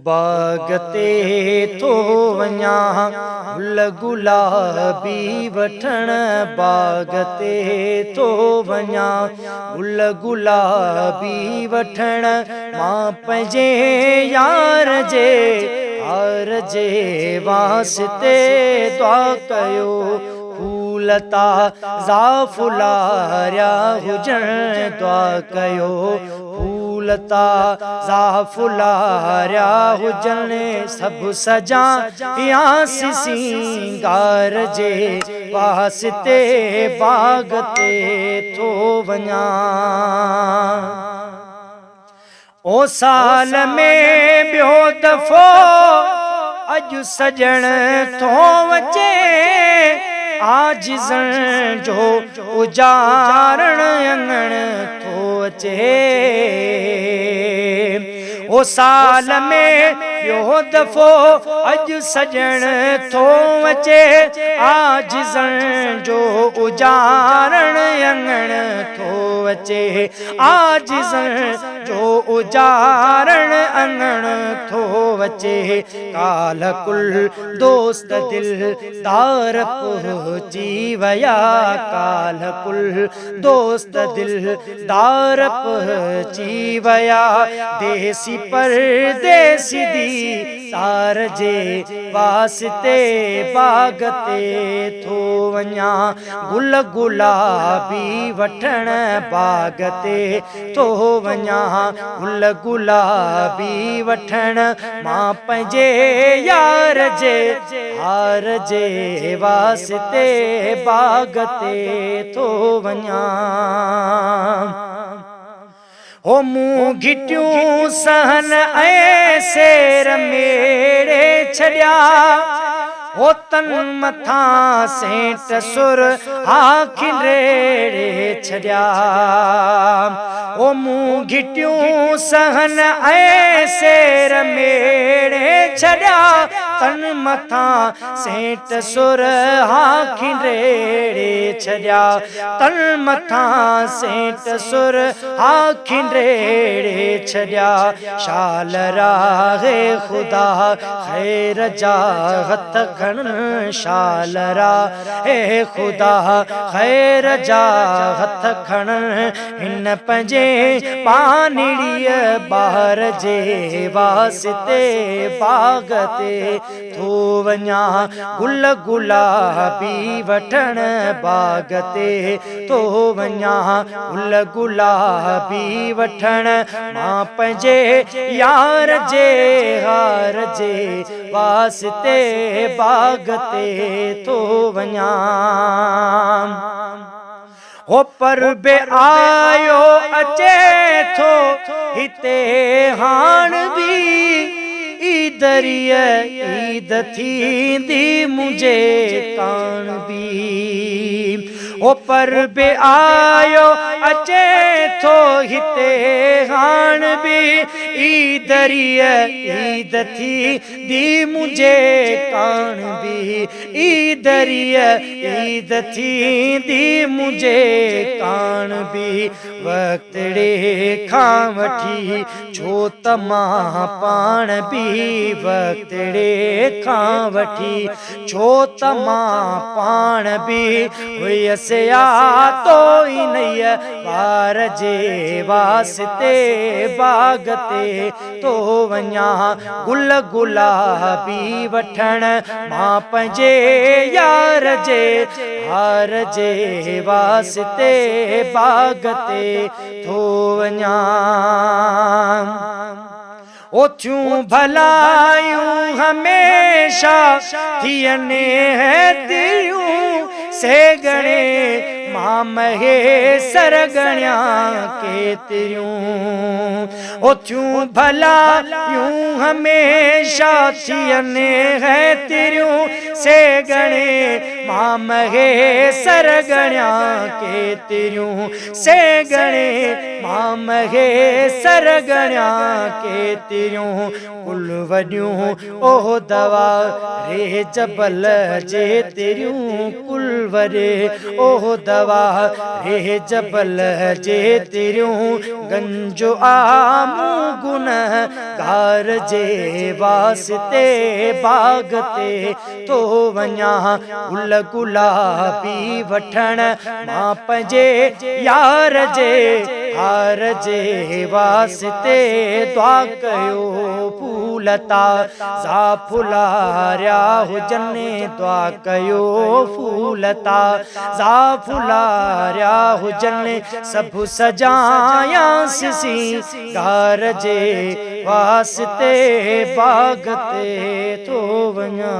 बाग ते थो वञा गुल गुलाबी वठण, बाग ते थो वञा गुल गुलाबी वठण। मां पंहिंजे यार जे वास्ते दुआ कयो, फूल ताज़ा फुलारिया हुजनि दुआ कयो, फूल ताज़ा फुलारिया हुजनि। सभु सजा या सिंगार जे वास्ते बाग ते थो वञा। ओ साल में ॿियो दफ़ो अॼु सजण थो अचे, आजिज़न जो उजारण अङण थो अचे। ओ साल में ॿियो दफ़ो अॼु सजण थो अचे, आजिज़न जो उजारण अङण थो अचे, आजिज़न जो उजारण अङण थो अचे। काल कुल दोस्त दिलदार पहुची वया, काल कुल दोस्त दिलदार पहुची वया। देसी परदेसी दी तार जे वास्ते बाग ते थो वञा गुल गुलाबी वठण, बाग ते थो वञा गुल गुलाबी वठण। मां पंहिंजे यार जे वास्ते बाग ते थो वञा। हो मूं घिटियूं सहन ऐं सेर मेड़े छॾिया, हो तन मथां सेंट सुर खिंडेड़े छॾिया। ओ मूं घिटियूं सहन ऐं सेर मेड़े छॾिया, तन मथां सेंट सुर खिंडेड़े छॾिया, तन मथां सेंट सुर खिंडेड़े छॾिया। शाल राहे ख़ुदा ख़ैर जा हथ खण, शाल राहे ख़ुदा ख़ैर जा हथ खण। हिन पंहिंजे पानीड़ीअ ॿार जे वास्ते बाग ते थो वञा गुल गुलाबी वठण, बाग ते थो वञा गुल गुलाबी वठण। मां पंहिंजे यार जे वास्ते बाग ते थो वञा। हो पर बे आयो अचे थो हिते हाण बि, ईदरीअ ईद थींदी मुंहिंजे कान बि। ओ पर बे आयो अचे थो हिते हाण बि, ईदरीअ ईद थींदी मुंहिंजे कान बि, ईदरीअ ईद थींदी मुंहिंजे कान बि। वक्तड़े खां वठी छो त मां पाण बि, वक्तड़े खां वठी छो त मां पाण बि हुयसि तो इन्हीअ ॿार जे वास्ते बाग ते थो वञा गुल गुलाबी वठण। मां पंहिंजे यार जे वास्ते बाग ते थो वञा। ओथियूं भलायूं हमेशा थियनि तिरियूं से गणे, मां महेसर गणिया केतिरियूं। ओथियूं भलायूं हमेशा थियनि तिरियूं से गणे, मां महे सरगण्या के तिरियूं से गणे मां महे सरगण्या के तिरियूं कुल वॾियूं ओह दवा रे जबल जे तिरियूं कुल वरे ओह दवा रे जबल जे तिरियूं गंजो आमू गुन गार जे वास्ते बाग ते तो वञा गुल गुलाबी वठण मां पंहिंजे यार जे हार जे वास्ते दुआ कयो फूलता सा फुलारिया हुजने दुआ कयो फूलता सा फुलारिया हुजने सब सजायांस सी गार जे वास्ते बाग ते तो वञा।